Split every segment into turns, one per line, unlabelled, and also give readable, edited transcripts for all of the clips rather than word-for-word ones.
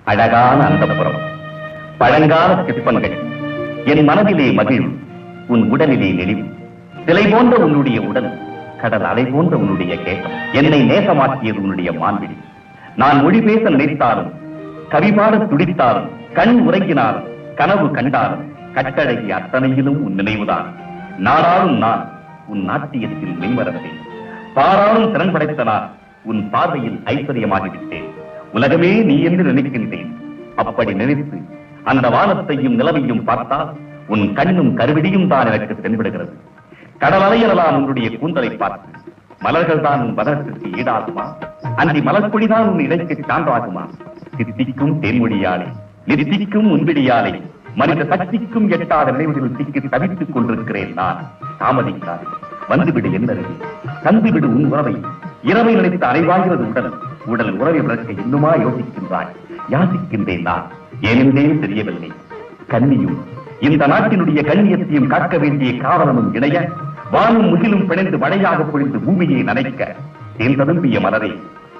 அழகான அந்தப்புறம், பழங்கால சிற்பங்கள், என் மனதிலே மகிழ்வு, உன் உடலிலே நெளிவு, சிலை போன்ற உன்னுடைய உடல், கடல் அலை போன்ற உன்னுடைய கேட்டம், என்னை நேசமாக்கியது உன்னுடைய மான்பிடி. நான் மொழி பேச நினைத்தாலும், கவிபாட துடித்தாலும், கண் உறங்கினாலும், கனவு கண்டாலும், கட்டழகி அத்தனையிலும் உன் நினைவுதான். நாடாளும் நான் உன் நாட்டியத்தில் மெய்மறந்தேன். பாராளும் திறன் படைத்த நான் உன் பார்வையில் ஐஸ்வர்யமாகிவிட்டேன். உலகமே நீ என்று நினைக்கின்றேன். அப்படி நினைத்து அந்த வானத்தையும் நிலவையும் பார்த்தால் உன் கண்ணும் கருவிடியும் தான் எனக்கு தென்படுகிறது. கடல் அலையலாம் உன்னுடைய கூந்தலை பார்த்து, மலர்கள் தான் உன் பதத்திற்கு ஈடாகுமா? அன்றி மலர்பொழிதான் உன் இடைக்கு சான்றாகுமா? சித்திக்கும் தேன்மொழியாலே, நித்திக்கும் உன்பிடியாலே, மனித சக்திக்கும் எட்டாத நினைவுகளில் சிக்கி தவித்துக் கொண்டிருக்கிறேன் நான். தாமதிக்காது, வந்துவிடு என்னருகே, தந்துவிடு உன் உறவை. இரவை நினைத்து அறைவாகிறது உடல். உடல் உறவை விளக்க இன்னுமா யோசிக்கின்றாய்? யாசிக்கின்றேன் நான், ஏனென்றே தெரியவில்லை. கண்ணியும் இந்த நாட்டினுடைய கண்ணியத்தையும் காக்க வேண்டிய காவலனும் இணைய, வானும் முகிலும் பிணைந்து மழையாக பொழிந்து பூமியை நனைக்க, தேன் ததும்பிய மலரை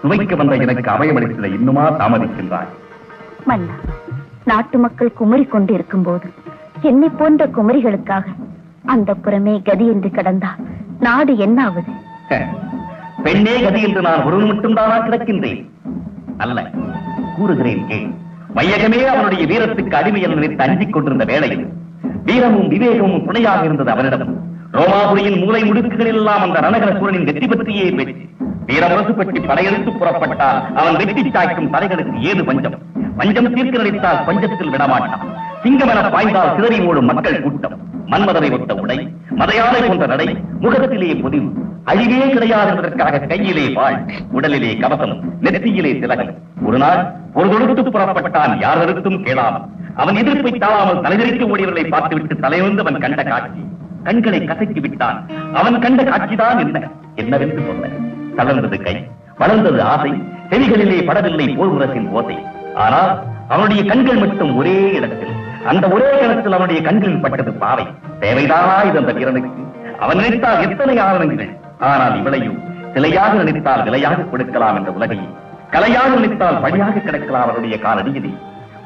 சுவைக்க வந்த எனக்கு அபயமளித்த இன்னுமா தாமதிக்கின்றாய்?
மன்னா, நாட்டு மக்கள் குமரி கொண்டு இருக்கும் போது என்னை போன்ற குமரிகளுக்காக அந்த புறமே கதி என்று கடந்தால் நாடு என்ன ஆவது?
பெண்ணே கதி என்று நான் ஒருவன் மட்டும் தானா கிடக்கின்றேன்? அல்ல, கூறுகிறேன் கேள். வையகமே அவனுடைய வீரத்துக்கு அடிமை என நினைத்து அஞ்சிக் கொண்டிருந்த வேளையில் வீரமும் விவேகமும் துணையாக இருந்தது அவனிடம். ரோமாபுரியின் மூலை முடுக்குகளில் எல்லாம் அந்த ரணகர சூழனின் வெற்றி பற்றியே பேச்சு. வீரமுரசு பற்றி படையெடுத்து புறப்பட்டால் அவன் வெற்றி சாய்க்கும் தலைகளுக்கு ஏது பஞ்சம்? பஞ்சம் தீர்க்க நினைத்தால் பஞ்சத்தில் விடமாட்டான். சிங்கமென பாய்ந்தால் சிதறி ஓடும் மக்கள் கூட்டம். மன்மதனை ஒத்த உடை, மதையானை போன்ற நடை, முகத்திலே பொதிவு, அழிவே கிடையாது என்பதற்காக கையிலே வாழ், உடலிலே கவசம், நெற்றியிலே திலகம். ஒரு நாள் ஒரு தொடுத்து புறப்பட்டான், யார் நிறுத்தும் கேளாமல். அவன் எதிர்ப்பை தாழாமல் தலைவிரித்து ஓடியவர்களை பார்த்துவிட்டு தலைவந்து அவன் கண்ட காட்சி. கண்களை கசக்கி விட்டான். அவன் கண்ட காட்சிதான் என்னவென்று சொன்ன. தளர்ந்தது கை, வளர்ந்தது ஆசை, செவிகளிலே படவில்லை போர் முரசின் ஓசை. ஆனால் அவனுடைய கண்கள் மட்டும் ஒரே இடத்தில், அந்த ஒரே இடத்தில் அவனுடைய கண்களில் பட்டது பாவை. தேவைதானா இது அந்த வீரனுக்கு? அவன் நினைத்தால் எத்தனை ஆரணங்கள். ஆனால் இவளையும் சிலையாக நினைத்தால் விலையாக கொடுக்கலாம் என்ற உலகையை, கலையாக நினைத்தால் பழியாக கிடக்கலாம் அவனுடைய காலடியிலே.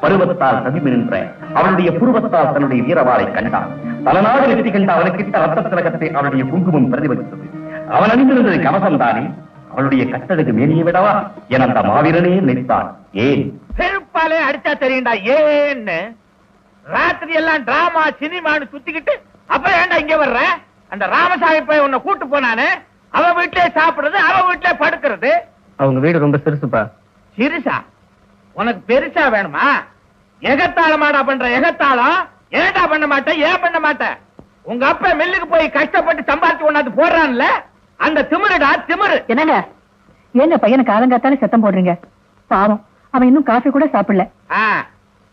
பருவத்தால் சதிவு நின்ற அவனுடைய புருவத்தால் தன்னுடைய வீரவாளை கண்டான். பல நாடு வெற்றி கண்ட அவனுக்கிட்ட ரத்த திலகத்தை அவனுடைய குங்குமம் பிரதிபலித்தது. அவன் அணிந்திருந்தது கவசம் தானே. அவளுடைய கட்டழகு மேனியை விடவா என அந்த மாவீரனே நினைத்தான். ஏன்
செருப்பாலே அடிச்சா தெரியுண்டா ஏன்னு? ராத்திரி எல்லாம் டிராமா சினிமான்னு சுத்திக்கிட்டு அப்புறம் ஏன்டா இங்க வர்ற? அந்த ராமசாமி போய் உன்னை கூட்டு போனானே, அவன் வீட்டிலே சாப்பிடுறது, அவன் வீட்டிலே படுக்கிறது.
அவங்க வீடு ரொம்ப சிறுசுப்பா.
சிறுசா? உனக்கு பெருசா வேணுமா? எகத்தாளமாடா பண்ற எகத்தாளம். ஏன்டா பண்ண மாட்டேன்? ஏன் பண்ண மாட்டேன்? உங்க அப்பா மில்லுக்கு போய் கஷ்டப்பட்டு சம்பாதிச்சு ஒண்ணாது போடுறான்ல, அந்த திமிருடா திமிரு.
என்னங்க ஏங்க பையனை காலங்காத்தாலே சத்தம் போடுறீங்க? பாவம், அவன் இன்னும் காஃபி கூட சாப்பிடல.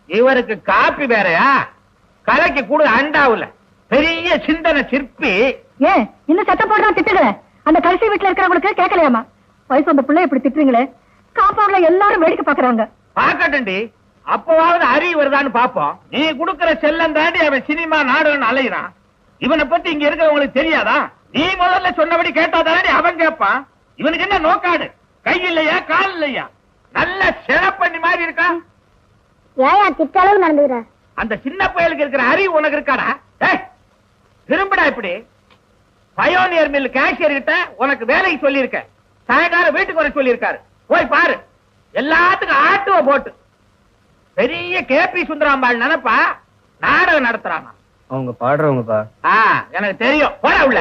இவருக்கு காப்பி வேறையா? கலைக்கு கூட அண்டாவுல பெரிய சிந்தனை சிற்பி.
ஏன் இன்னும் சத்தம் போடுறான்? திட்டுங்களேன். அந்த கடைசி வீட்டுல இருக்கிறவங்களுக்கு கேட்கலையாமா? வயசு வந்த பிள்ளை இப்படி திட்டுறீங்களே. காம்பவுண்ட்ல எல்லாரும் வேடிக்கை பாக்குறாங்க.
பாக்கட்டுண்டி, அப்பவாவது அறிவு வருதான்னு பாப்போம். நீ குடுக்கிற செல்லம் தாண்டி அவன் சினிமா நாடகம் அலையிறான். இவனை பத்தி இங்க இருக்கிறவங்களுக்கு தெரியாதா? நீ முதல்ல சொன்னபடி கேட்டாதானே அவன் கேட்பான். இவனுக்கு என்ன நோக்காடு? கை இல்லையா, கால் இல்லையா? நல்ல சிறப்பண்ணி மாதிரி இருக்கான்.
ஏயா திட்டளவு நடந்துகிற?
அந்த சின்ன பயலுக்கு இருக்கிற அறிவு உனக்கு இருக்காடா? திரும்படா இப்படி. பயோனியர் மில் கேஷியர் கிட்ட உனக்கு வேலைக்கு சொல்லியிருக்க, சாயங்காலம் வீட்டுக்கு வர சொல்லியிருக்காரு. போய் பாரு. எல்லாத்துக்கும் ஆட்டுவ போட்டு பெரிய கேபி சுந்தராம்பாள் நினைப்பா நாடகம் நடத்துறாங்க.
அவங்க பாடுறவங்கப்பா.
எனக்கு தெரியும். போட உள்ள.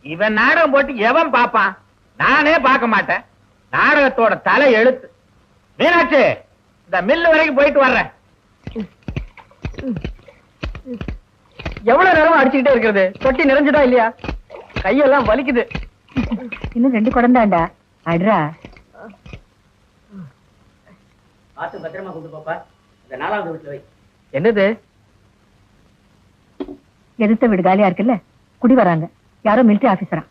இவன் நாடகம் போட்டு எவன் பாப்பான்? நானே பார்க்க மாட்டேன். நாடகத்தோட தலை எழுத்து. மீனாட்சி, இந்த மில்லு வரைக்கும் போயிட்டு வர்றேன்.
எவ்வளவு நேரமா அடிச்சுக்கிட்டே இருக்கிறது? தொட்டி நிறைஞ்சுடா இல்லையா? கையெல்லாம் வலிக்குது.
இன்னும் 2 குடந்தாண்டா. அட்ரா.
பார்த்து பத்திரமா கொண்டு போப்பா. இந்த 4வது வீட்டுல வை.
என்னது?
எதிர்த்த வீடு காலியா இருக்குல்ல, குடி வராங்க. யாரோ மிலிட்டரி ஆபீசரா.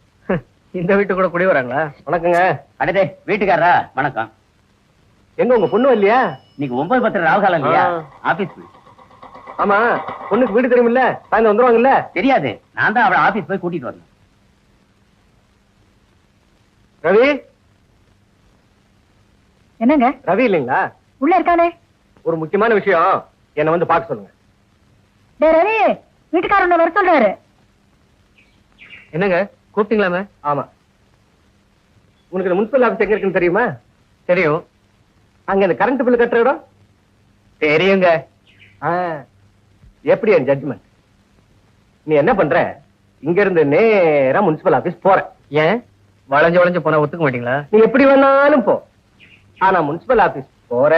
இந்த வீட்டு கூட குடி வராங்களா? வணக்கங்க.
அடடே, வீட்டுக்காரா வணக்கம்.
எங்க உங்க பொண்ணு இல்லையா?
இன்னைக்கு 9:10 ராவுகாலம் இல்லையா? ஆபீஸ்.
ஆமா, பொண்ணுக்கு வீடு தெரியுமில்ல? சாயந்தரம் வந்துருவாங்கல்ல?
தெரியாது, நான் தான் அவளை ஆபீஸ் போய் கூட்டிட்டு வரணும்.
ரவி,
என்னங்க?
ரவி இல்லைங்களா?
உள்ள இருக்கானே.
ஒரு முக்கியமான விஷயம், என்ன வந்து பார்க்க சொல்லுங்க.
ரவி, வீட்டுக்காரர் வர சொல்றாரு.
என்னங்க கூப்பிட்டீங்களாமே? ஆமா. உனக்கு இந்த முனிசிபல் ஆபீஸ் எங்க இருக்குன்னு தெரியுமா? தெரியும். அங்க இந்த கரண்ட் பில் கட்டுற இடம் தெரியுங்க. எப்படி என் ஜட்ஜ்மெண்ட்? நீ என்ன பண்ற, இங்க இருந்து நேரா முனிசிபல் ஆபீஸ் போற. ஏன் வளைஞ்சு வளைஞ்சு போனா ஒத்துக்க மாட்டீங்களா? நீ எப்படி வேணாலும் போ, ஆனா முனிசிபல் ஆபீஸ் போற,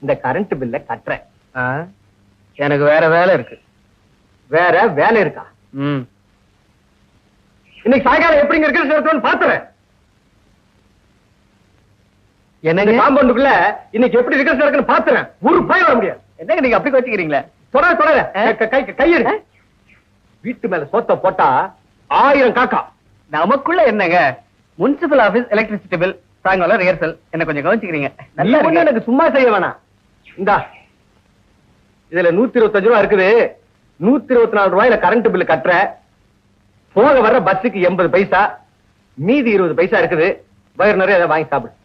இந்த கரண்ட் பில்ல கட்டுற. எனக்கு வேற வேலை இருக்கு. வேற வேலை இருக்கா? இன்னைக்கு சாயங்காலம் எப்படிங்க இருக்கிற பாத்துறேன். என்ன காம்பவுண்டுக்குள்ள இன்னைக்கு எப்படி ரிகர்ஸ் நடக்குன்னு பாத்துறேன். ஒரு பயம் வர முடியாது. என்னங்க நீங்க அப்படி வச்சுக்கிறீங்களே? தொடர கையெடு. வீட்டு மேல சோத்த போட்டா 1000 காக்கா. நமக்குள்ள என்னங்க, முனிசிபல் ஆபீஸ் எலக்ட்ரிசிட்டி பில், சாயங்காலம் ரிஹர்சல். என்ன கொஞ்சம் கவனிச்சுக்கிறீங்க. நல்லா ஒண்ணு எனக்கு சும்மா செய்ய வேணாம். இந்தா இதுல 125 ரூபா இருக்குது. 124 ரூபாயில கரண்ட் பில் கட்டுற. போக வர்ற பஸ்ஸுக்கு 80 பைசா, மீதி 20 பைசா இருக்குது. வயிறு நிறைய அதை வாங்கி சாப்பிடு.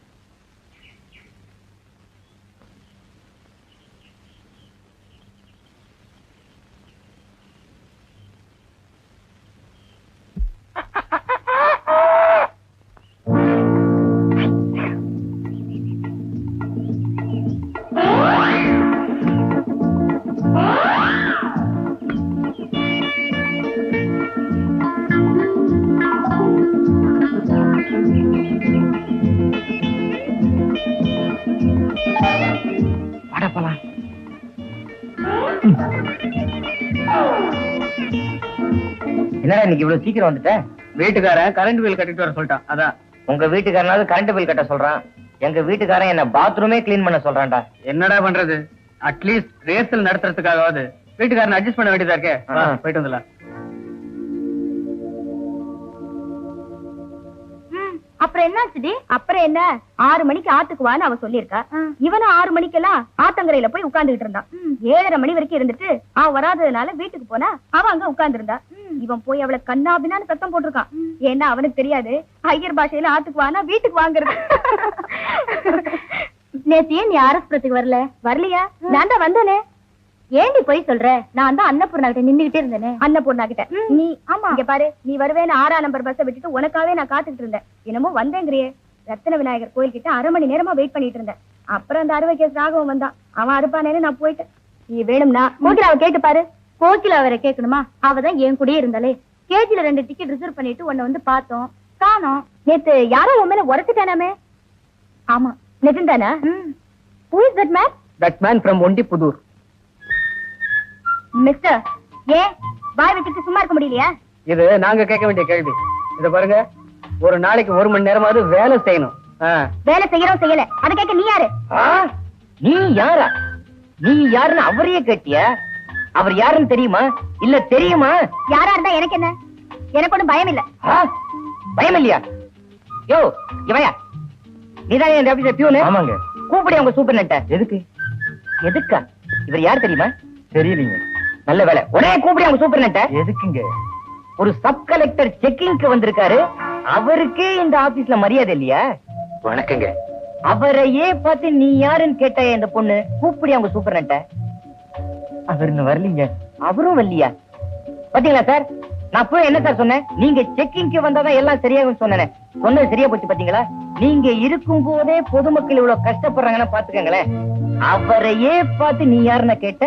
என்னடா இன்னைக்கு இவ்வளவு சீக்கிரம் வந்துட்டேன்?
வீட்டுக்காரன் கரண்ட் பில் கட்டிட்டு வர சொல்லிட்டான். அதான்.
உங்க வீட்டுக்காரனாவது கரண்ட் பில் கட்ட சொல்றான், எங்க வீட்டுக்காரன் என்ன பாத்ரூமே கிளீன் பண்ண சொல்றான்டா.
என்னடா பண்றது? அட்லீஸ்ட் ரேசல் நடத்துறதுக்காகவாது வீட்டுக்காரன் அட்ஜஸ்ட் பண்ண வேண்டியதா இருக்கே. போயிட்டு வந்துடலாம்.
அப்புறம் என்னாச்சுடி? அப்புறம் என்ன, 6 மணிக்கு ஆத்துக்கு வான்னு அவ சொல்லியிருக்கா. இவனும் 6 மணிக்கெல்லாம் ஆத்தங்கரையில போய் உட்கார்ந்துகிட்டு இருந்தான். 7:30 மணி வரைக்கும் இருந்துட்டு அவ வராததுனால வீட்டுக்கு போனா அவ அங்க உட்கார்ந்து இருந்தா. இவன் போய் அவளை கண்ணாபின்னான்னு சத்தம் போட்டிருக்கான். ஏன்னா அவனுக்கு தெரியாது ஐயர் பாஷையில ஆத்துக்கு வானா வீட்டுக்கு வாங்குறது. நேத்தியே நீ ஆரஸ்புரத்துக்கு வரலையா? நான் தான் வந்தேனே. ஏண்டி போய் சொல்ற? நான் தான் அன்னபூர்ணா கிட்ட நின்னுகிட்டே இருந்தேனே. அன்னபூர்ணா கிட்ட நீ? ஆமா. இங்க பாரு, நீ வருவேன்னு 6ஆம் நம்பர் பஸ்ஸை விட்டுட்டு உனக்காவே நான் காத்துக்கிட்டு இருந்தேன். என்னமோ வந்தேங்கிறியே. ரத்தன விநாயகர் கோயில் கிட்ட 1/2 மணி நேரமா வெயிட் பண்ணிட்டு இருந்தேன். அப்புறம் அந்த அறுவை கேஸ் ராகவும் வந்தான். அவன் அறுப்பானேன்னு நான் போயிட்டேன். நீ வேணும்னா கோகிலாவை கேட்டு பாரு. கோகிலா வேற கேட்கணுமா? அவதான் என் கூடயே இருந்தாலே. கேஜில 2 டிக்கெட் ரிசர்வ் பண்ணிட்டு உன்னை வந்து பார்த்தோம், காணோம். நேத்து யாரோ உன் மேல உரைச்சிட்டானாமே. ஆமா, நிதின் தானா? Who is that man?
That man from Ondipudur.
Mister, ஏன் வாய் வச்சுட்டு சும்மா இருக்க முடியலையா?
இது நாங்க கேட்க வேண்டிய கேள்வி. இத பாருங்க, ஒரு நாளைக்கு 1 மணி நேரமாவது வேலை செய்யணும்.
வேலை செய்யறோம் செய்யல, அதை கேட்க நீ யாரு?
நீ யாரா? நீ யாருன்னு அவரையே கேட்டிய? அவர் யாருன்னு தெரியுமா? இல்ல தெரியுமா?
யாரா இருந்தா எனக்கு என்ன? எனக்கு ஒண்ணும் பயம் இல்ல.
பயம் இல்லையா? யோ இவையா, நீதான் இந்த ஆபீஸ்ல பியூனு? ஆமாங்க. கூப்பிடு அவங்க சூப்பர் நெட்ட. எதுக்கு? எதுக்கா? இவர் யார் தெரியுமா? தெரியலீங்க. நல்ல வேலை, உடனே கூப்பிடு அவங்க சூப்பர் நெட்ட. எதுக்குங்க? ஒரு சப் கலெக்டர் செக்கிங்க்கு வந்திருக்காரு. அவருக்கே இந்த ஆபீஸ்ல மரியாதை இல்லையா? வணக்கங்க. அவரையே பார்த்து நீ யாருன்னு கேட்ட இந்த பொண்ணு. கூப்பிடு அவங்க சூப்பர் நெட்ட. அவர் இன்னும் வரலீங்க. அவரும் வரலையா? பாத்தீங்களா சார், நான் போய் என்ன சார் சொன்னேன்? நீங்க செக்கிங்க்கு வந்தாதான் எல்லாம் சரியாகும் சொன்னேன். சொன்னது சரியா போச்சு பாத்தீங்களா? நீங்க இருக்கும் போதே பொதுமக்கள் இவ்வளவு கஷ்டப்படுறாங்கன்னு பாத்துக்கங்களேன். அவரையே பார்த்து நீ யாருன்னு கேட்ட?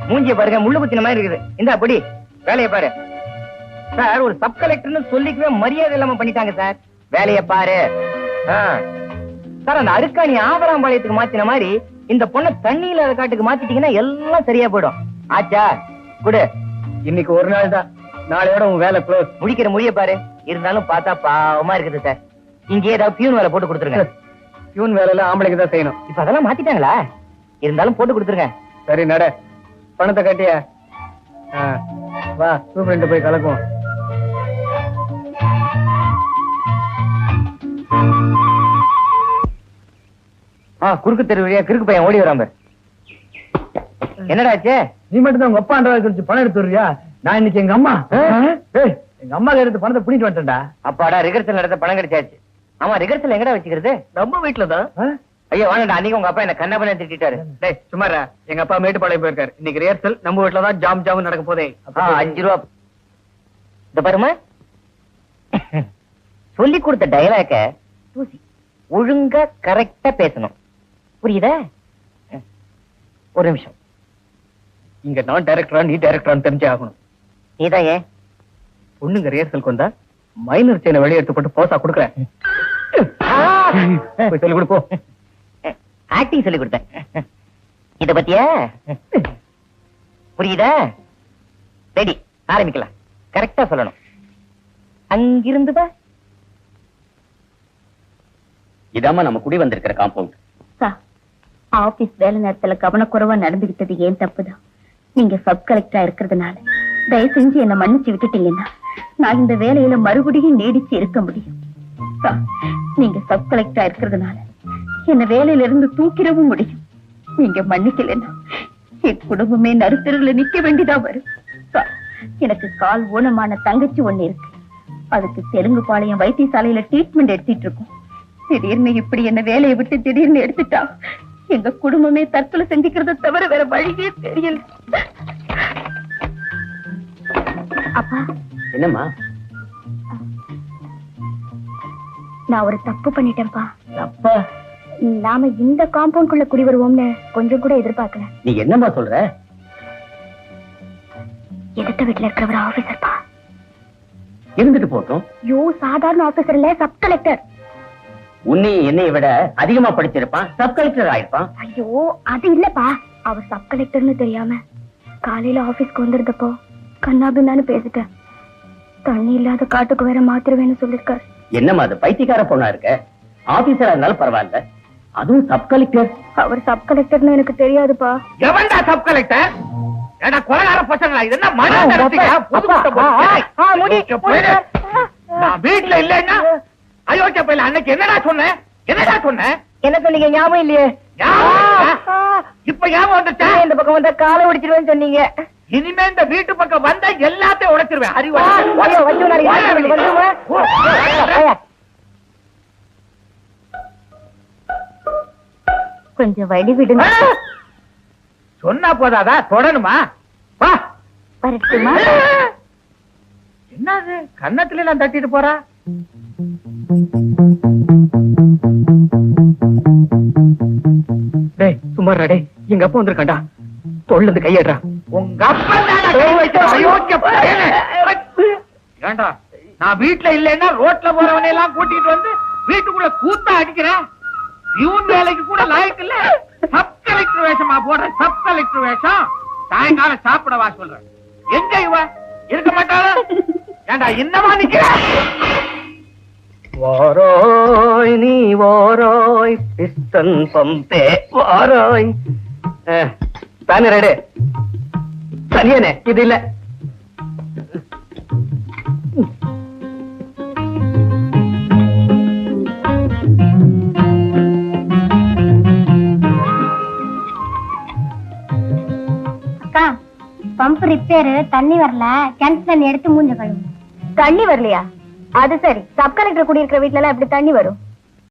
மூஞ்சிய பாருங்க, முள்ளு குத்தின மாதிரி இருக்குது. இந்த அப்படி வேலையை பாரு சார். ஒரு சப் கலெக்டர்னு சொல்லிக்கவே மரியாதை இல்லாம பண்ணிட்டாங்க சார். வேலையை பாரு சார். அந்த அருக்காணி ஆவராம்பாளையத்துக்கு மாத்தின மாதிரி இந்த பொண்ணை தண்ணி இல்லாத காட்டுக்கு மாத்திட்டீங்கன்னா எல்லாம் சரியா போயிடும். ஆச்சா? குடு.
இன்னைக்கு ஒரு நாள் தான், நாளையோட உன் வேலை க்ளோஸ்.
முடிக்கிற முடிய பாரு. இருந்தாலும் பார்த்தா பாவமா இருக்குது சார். இங்கே ஏதாவது பியூன் வேலை போட்டு கொடுத்துருங்க.
பியூன் வேலை எல்லாம் ஆம்பளைக்கு தான் செய்யணும்.
இப்ப அதெல்லாம் மாத்திட்டாங்களா? இருந்தாலும் போட்டு கொடுத்துருங்க.
சரி நட, பணத்தை கட்டிய வா, சூப்பர் போய் கலக்குவோம்.
குறுக்கு தெரு வழியா கிறுக்கு பையன் ஓடி வராம. என்னடாச்சு?
நீ மட்டும் தான் உங்க அப்பா குறிச்சு பணம் எடுத்து வர்றியா? நான் இன்னைக்கு எங்க அம்மா எங்க அம்மா எடுத்து பணத்தை புடிட்டு வந்துட்டேன்டா.
அப்பாடா, ரிகர்சல் நடத்த பணம் கிடைச்சாச்சு. ஆமா, ரிகர்சல் எங்கடா வச்சுக்கிறது?
நம்ம வீட்டுலதான்.
ஐயோ வாங்கடா, அன்னைக்கு உங்க அப்பா என்ன கண்ணப்பன திட்டாரு.
டேய் சும்மாரா, எங்க அப்பா மேட்டுப்பாளையம் போயிருக்காரு. இன்னைக்கு ரிஹர்சல் நம்ம வீட்டுல தான் ஜாம் நடக்க போதே.
5 ரூபா. இந்த பாருமா, சொல்லி கொடுத்த டயலாக தூசி ஒழுங்கா கரெக்டா பேசணும், புரியுதா? ஒரு நிமிஷம்.
இங்க நான் டைரக்டரா நீ டைரக்டரான்னு தெரிஞ்சே ஆகணும்.
நீதான் ஏன்
பொண்ணுங்க ரிஹர்சலுக்கு வந்தா மைனர் செயினை வெளியே எடுத்து போட்டு போசா கொடுக்குறேன். போய் சொல்லி கொடுப்போம்.
ஆக்டிங் சொல்லி கொடுத்தேன். இத பத்தியா புரியுதா? ரெடி, ஆரம்பிக்கலாம். கரெக்டா சொல்லணும். அங்கிருந்து பா.
இதாம்மா நம்ம குடி வந்திருக்கிற காம்பவுண்ட்.
ஆபீஸ் வேலை நேரத்துல கவனக்குறைவா நடந்துகிட்டது ஏன் தப்புதான். நீங்க சப் கலெக்டரா இருக்கிறதுனால தயவு செஞ்சு என்ன மன்னிச்சு விட்டுட்டீங்கன்னா நான் இந்த வேலையில மறுபடியும் நீடிச்சு இருக்க முடியும். நீங்க சப் கலெக்டரா இருக்கிறதுனால என்ன வேலையில இருந்து தூக்கிடவும் முடியும். நீங்க மன்னிக்கலன்னா என் குடும்பமே நடுத்தருல நிக்க வேண்டியதா வரும். எனக்கு கால் ஊனமான தங்கச்சி ஒண்ணு இருக்கு. அதுக்கு தெலுங்கு பாளையம் வைத்தியசாலையில ட்ரீட்மெண்ட் எடுத்துட்டு இருக்கோம். திடீர்னு இப்படி என்ன வேலையை விட்டு திடீர்னு எடுத்துட்டா எங்க குடும்பமே தற்கொலை செஞ்சுக்கிறத தவிர வேற வழியே தெரியல. அப்பா.
என்னம்மா?
நான் ஒரு தப்பு பண்ணிட்டேன்ப்பா.
அப்பா,
நாம இந்த காம்பவுண்ட்குள்ள குடி வருவோம்னு கொஞ்சம் கூட எதிர்பார்க்கல.
நீ என்னம்மா சொல்ற?
எதிர்த்த வீட்டுல இருக்கிறவர் ஆபீசர்ப்பா.
இருந்துட்டு போட்டோம்.
யோ, சாதாரண ஆபீசர் இல்ல, சப் கலெக்டர்.
உன்னை என்னை விட அதிகமா படிச்சிருப்பான், சப் கலெக்டர் ஆயிருப்பான்.
ஐயோ, அது இல்லப்பா. அவர் சப் கலெக்டர்னு தெரியாம காலையில ஆபீஸ்க்கு வந்திருந்தப்போ கண்ணாபின்னான்னு பேசிட்டேன். தண்ணி இல்லாத காட்டுக்கு வேற மாத்திருவேன்னு சொல்லிருக்காரு.
என்னம்மா அது பைத்தியக்கார பொண்ணா இருக்க? ஆபீசரா இருந்தாலும் பரவாயில்ல, அதுவும் சப் கலெக்டர்.
அவர் சப் கலெக்டர்னு எனக்கு தெரியாதுப்பா.
எவன்டா சப் கலெக்டர்? ஏடா கொலகார பசங்களா, இது என்ன மன நடத்தியா? நான் வீட்டுல இல்லன்னா அயோக்கிய பையல அன்னைக்கு என்னடா சொன்னேன்?
என்ன சொன்னீங்க? ஞாபகம் இல்லையே.
இப்ப ஞாபகம் வந்துச்சா?
இந்த பக்கம் வந்தா காலை ஒடிச்சிருவேன்னு சொன்னீங்க.
இனிமே இந்த வீட்டு பக்கம் வந்தா எல்லாத்தையும் உடைச்சிருவேன்.
கொஞ்சம் வழி விடுங்க.
சொன்னா போதாதா, தொடணுமா? வா.
வரட்டுமா?
என்னது கன்னத்துல எல்லாம் தட்டிட்டு போறா?
டேய் சும்மாரா, டேய் எங்க அப்பா வந்திருக்காண்டா. தொழிலிருந்து கையேடுறா.
உங்க அப்பா அயோக்கிய பையனே. ஏண்டா நான் வீட்டுல இல்லைன்னா ரோட்ல போறவனை எல்லாம் கூட்டிட்டு வந்து வீட்டுக்குள்ள கூத்தா அடிக்கிறேன். இவன் வேலைக்கு கூட லாய்க்கு இல்ல. சப் கலெக்டர் வேஷமா போடுற? சப் கலெக்டர் வேஷம் சாயங்காலம் சாப்பிடவா சொல்றேன். எங்க இவ இருக்க மாட்டாளா? ஏண்டா இன்னமா நிக்கிற?
வாராய் நீ வாராய் பிஸ்டன் பம்பே வாராய். பேனரேடு சரியானே? இது இல்ல.
அக்கா, பம்ப் ரிப்பேர், தண்ணி வரல. கிணத்துல எடுத்து மூஞ்ச கழுவு. தண்ணி வரலையா? அது சரி, சப் கலெக்டர் குடியிருக்கிற வீட்டுல எல்லாம் எப்படி தண்ணி வரும்?